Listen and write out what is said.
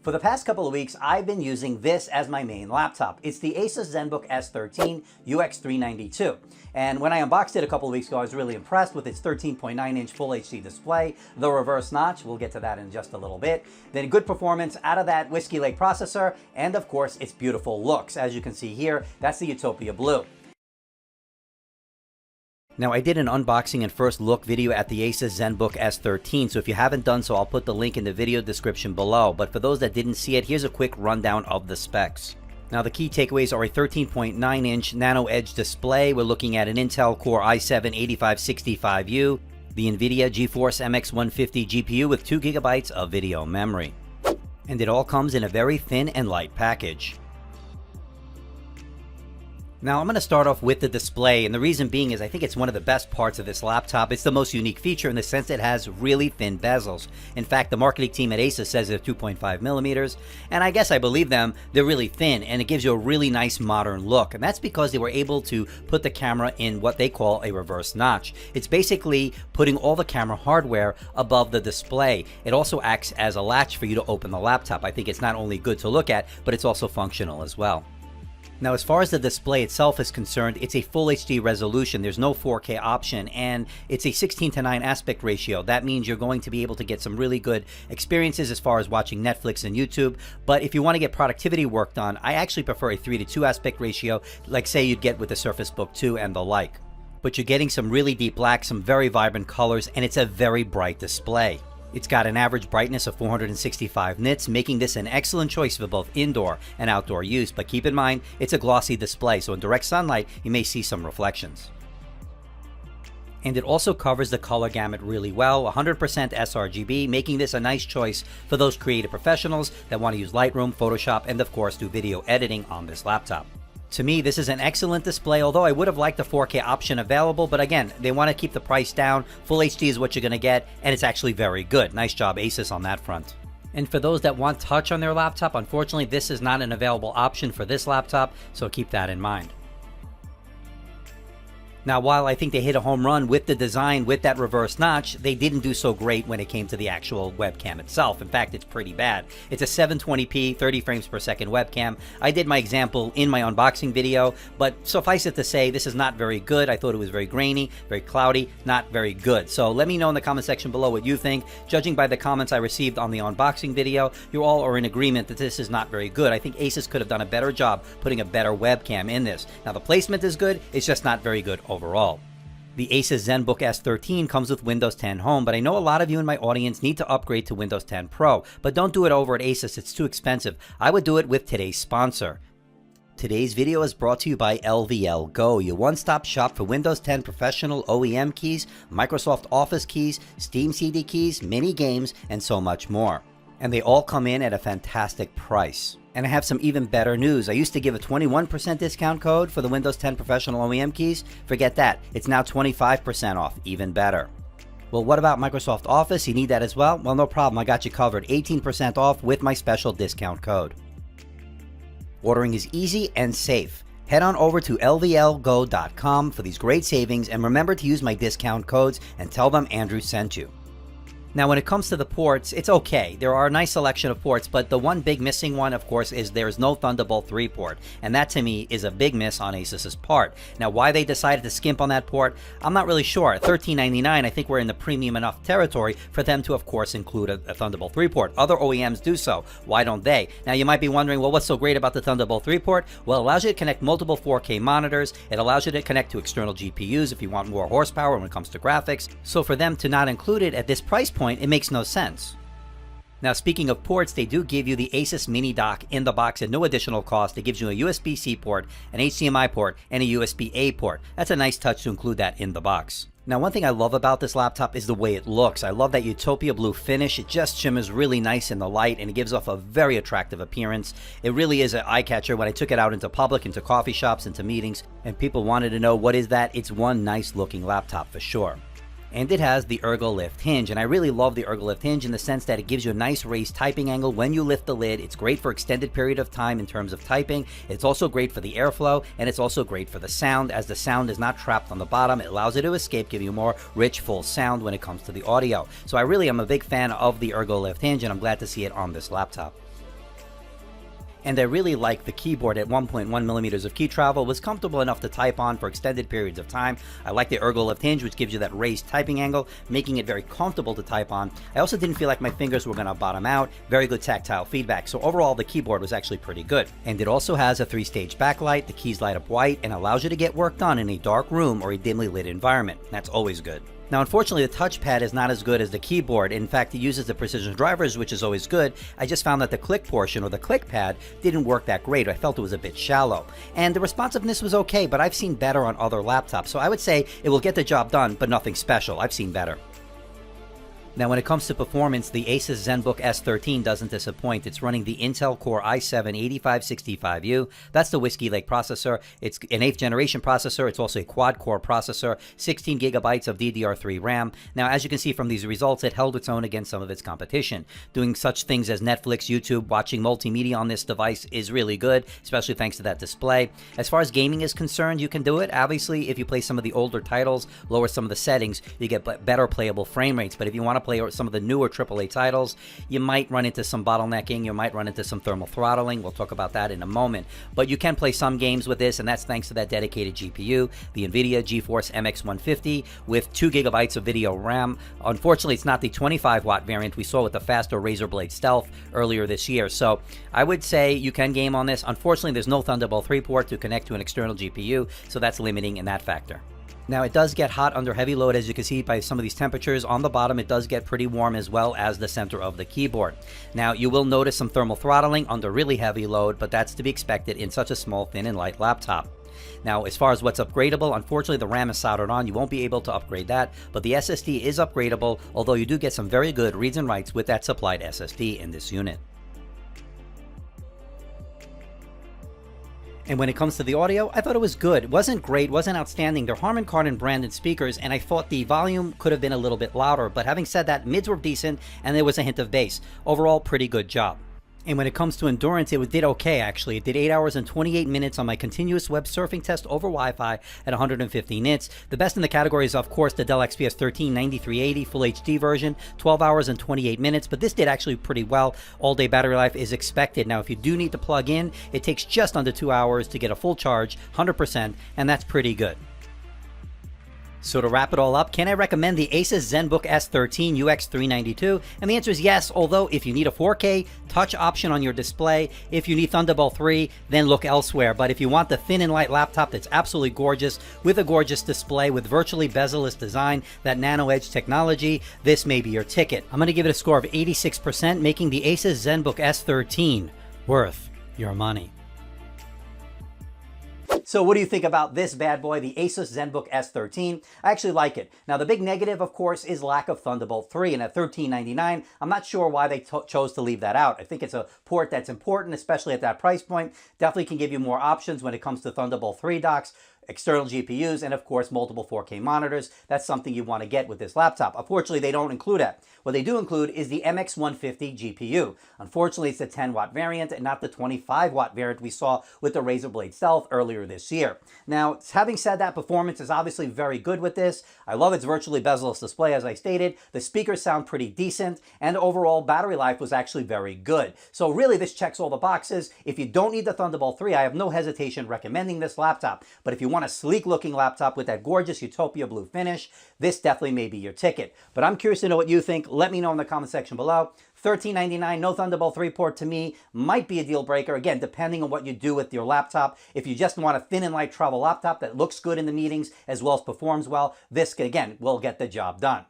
For the past couple of weeks, I've been using this as my main laptop. It's the Asus ZenBook S13 UX392. And when I unboxed it a couple of weeks ago, I was really impressed with its 13.9-inch Full HD display, the reverse notch, we'll get to that in just a little bit, then good performance out of that Whiskey Lake processor, and of course, its beautiful looks. As you can see here, that's the Utopia blue. Now, I did an unboxing and first look video at the Asus ZenBook S13, so if you haven't done so, I'll put the link in the video description below. But for those that didn't see it, here's a quick rundown of the specs. Now, the key takeaways are a 13.9-inch NanoEdge display. We're looking at an Intel Core i7-8565U, the NVIDIA GeForce MX150 GPU with 2 GB of video memory. And it all comes in a very thin and light package. Now, I'm going to start off with the display, and the reason being is I think it's one of the best parts of this laptop. It's the most unique feature in the sense it has really thin bezels. In fact, the marketing team at Asus says they're 2.5 millimeters, and I guess I believe them. They're really thin, and it gives you a really nice modern look, and that's because they were able to put the camera in what they call a reverse notch. It's basically putting all the camera hardware above the display. It also acts as a latch for you to open the laptop. I think it's not only good to look at, but it's also functional as well. Now, as far as the display itself is concerned, it's a full HD resolution. There's no 4K option, and it's a 16:9 aspect ratio. That means you're going to be able to get some really good experiences as far as watching Netflix and YouTube. But if you want to get productivity work done, I actually prefer a 3:2 aspect ratio, like say you'd get with the Surface Book 2 and the like. But you're getting some really deep black, some very vibrant colors, and it's a very bright display. It's got an average brightness of 465 nits, making this an excellent choice for both indoor and outdoor use. But keep in mind, it's a glossy display, so in direct sunlight, you may see some reflections. And it also covers the color gamut really well, 100% sRGB, making this a nice choice for those creative professionals that want to use Lightroom, Photoshop, and of course do video editing on this laptop. To me, this is an excellent display, although I would have liked the 4K option available, but again, they want to keep the price down. Full HD is what you're going to get, and it's actually very good. Nice job, Asus, on that front. And for those that want touch on their laptop, unfortunately, this is not an available option for this laptop, so keep that in mind. Now, while I think they hit a home run with the design, with that reverse notch, they didn't do so great when it came to the actual webcam itself. In fact, it's pretty bad. It's a 720p, 30 frames per second webcam. I did my example in my unboxing video, but suffice it to say, this is not very good. I thought it was very grainy, very cloudy, not very good. So let me know in the comment section below what you think. Judging by the comments I received on the unboxing video, you all are in agreement that this is not very good. I think Asus could have done a better job putting a better webcam in this. Now, the placement is good, it's just not very good overall. The Asus ZenBook S13 comes with Windows 10 Home, but I know a lot of you in my audience need to upgrade to Windows 10 Pro, but don't do it over at Asus, it's too expensive. I would do it with today's sponsor. Today's video is brought to you by LVL Go, your one-stop shop for Windows 10 professional OEM keys, Microsoft Office keys, Steam CD keys, mini games, and so much more. And they all come in at a fantastic price. And I have some even better news. I used to give a 21% discount code for the Windows 10 Professional OEM keys. Forget that. It's now 25% off. Even better. Well, what about Microsoft Office? You need that as well? Well, no problem. I got you covered. 18% off with my special discount code. Ordering is easy and safe. Head on over to lvlgo.com for these great savings, and remember to use my discount codes and tell them Andrew sent you. Now, when it comes to the ports, it's okay. There are a nice selection of ports, but the one big missing one, of course, is there's no Thunderbolt 3 port. And that, to me, is a big miss on Asus's part. Now, why they decided to skimp on that port, I'm not really sure. At $13.99, I think we're in the premium enough territory for them to, of course, include a Thunderbolt 3 port. Other OEMs do so. Why don't they? Now, you might be wondering, well, what's so great about the Thunderbolt 3 port? Well, it allows you to connect multiple 4K monitors. It allows you to connect to external GPUs if you want more horsepower when it comes to graphics. So for them to not include it at this price point, it makes no sense. Now, speaking of ports, they do give you the Asus Mini Dock in the box at no additional cost. It gives you a USB-C port, an HDMI port, and a USB-A port. That's a nice touch to include that in the box. Now, one thing I love about this laptop is the way it looks. I love that Utopia blue finish. It just shimmers really nice in the light, and it gives off a very attractive appearance. It really is an eye-catcher. When I took it out into public, into coffee shops, into meetings, and people wanted to know what is that, it's one nice-looking laptop for sure. And it has the Ergo Lift hinge, and I really love the Ergo Lift hinge in the sense that it gives you a nice raised typing angle when you lift the lid. It's great for extended period of time in terms of typing. It's also great for the airflow, and it's also great for the sound, as the sound is not trapped on the bottom. It allows it to escape, give you more rich, full sound when it comes to the audio. So I really am a big fan of the Ergo Lift hinge, and I'm glad to see it on this laptop. And I really like the keyboard at 1.1 millimeters of key travel. It was comfortable enough to type on for extended periods of time. I like the ergo lift hinge, which gives you that raised typing angle, making it very comfortable to type on. I also didn't feel like my fingers were going to bottom out. Very good tactile feedback. So overall, the keyboard was actually pretty good. And it also has a 3-stage backlight. The keys light up white and allows you to get work done in a dark room or a dimly lit environment. That's always good. Now, unfortunately, the touchpad is not as good as the keyboard. In fact, it uses the precision drivers, which is always good. I just found that the click portion, or the click pad, didn't work that great. I felt it was a bit shallow. And the responsiveness was okay, but I've seen better on other laptops. So I would say it will get the job done, but nothing special. I've seen better. Now, when it comes to performance, the Asus ZenBook S13 doesn't disappoint. It's running the Intel Core i7-8565U. That's the Whiskey Lake processor. It's an 8th generation processor. It's also a quad-core processor, 16 gigabytes of DDR3 RAM. Now, as you can see from these results, it held its own against some of its competition. Doing such things as Netflix, YouTube, watching multimedia on this device is really good, especially thanks to that display. As far as gaming is concerned, you can do it. Obviously, if you play some of the older titles, lower some of the settings, you get better playable frame rates. But if you want to play some of the newer AAA titles, you might run into some bottlenecking, you might run into some thermal throttling. We'll talk about that in a moment. But you can play some games with this, and that's thanks to that dedicated GPU, the NVIDIA GeForce MX150 with 2 gigabytes of video RAM. Unfortunately, it's not the 25-watt variant we saw with the faster Razer Blade Stealth earlier this year. So I would say you can game on this. Unfortunately, there's no Thunderbolt 3 port to connect to an external GPU, so that's limiting in that factor. Now, it does get hot under heavy load, as you can see by some of these temperatures. On the bottom, it does get pretty warm, as well as the center of the keyboard. Now, you will notice some thermal throttling under really heavy load, but that's to be expected in such a small, thin, and light laptop. Now, as far as what's upgradable, unfortunately, the RAM is soldered on. You won't be able to upgrade that, but the SSD is upgradable, although you do get some very good reads and writes with that supplied SSD in this unit. And when it comes to the audio, I thought it was good. It wasn't great, wasn't outstanding. They're Harman Kardon branded speakers, and I thought the volume could have been a little bit louder. But having said that, mids were decent, and there was a hint of bass. Overall, pretty good job. And when it comes to endurance, it did okay, actually. It did 8 hours and 28 minutes on my continuous web surfing test over Wi-Fi at 150 nits. The best in the category is, of course, the Dell XPS 13 9380 Full HD version, 12 hours and 28 minutes. But this did actually pretty well. All-day battery life is expected. Now, if you do need to plug in, it takes just under 2 hours to get a full charge, 100%, and that's pretty good. So to wrap it all up, can I recommend the Asus ZenBook S13 UX392? And the answer is yes, although if you need a 4K touch option on your display, if you need Thunderbolt 3, then look elsewhere. But if you want the thin and light laptop that's absolutely gorgeous, with a gorgeous display, with virtually bezel-less design, that NanoEdge technology, this may be your ticket. I'm going to give it a score of 86%, making the Asus ZenBook S13 worth your money. So what do you think about this bad boy, the Asus ZenBook S13? I actually like it. Now, the big negative, of course, is lack of Thunderbolt 3. And at $13.99, I'm not sure why they chose to leave that out. I think it's a port that's important, especially at that price point. Definitely can give you more options when it comes to Thunderbolt 3 docks, external GPUs, and of course, multiple 4K monitors. That's something you want to get with this laptop. Unfortunately, they don't include that. What they do include is the MX150 GPU. Unfortunately, it's the 10-watt variant and not the 25-watt variant we saw with the Razer Blade Stealth earlier this year. Now, having said that, performance is obviously very good with this. I love its virtually bezel-less display, as I stated. The speakers sound pretty decent, and overall battery life was actually very good. So really, this checks all the boxes. If you don't need the Thunderbolt 3, I have no hesitation recommending this laptop. But if you want a sleek-looking laptop with that gorgeous Utopia blue finish, this definitely may be your ticket. But I'm curious to know what you think. Let me know in the comment section below. $13.99, no Thunderbolt 3 port to me might be a deal breaker. Again, depending on what you do with your laptop. If you just want a thin and light travel laptop that looks good in the meetings as well as performs well, this, again, will get the job done.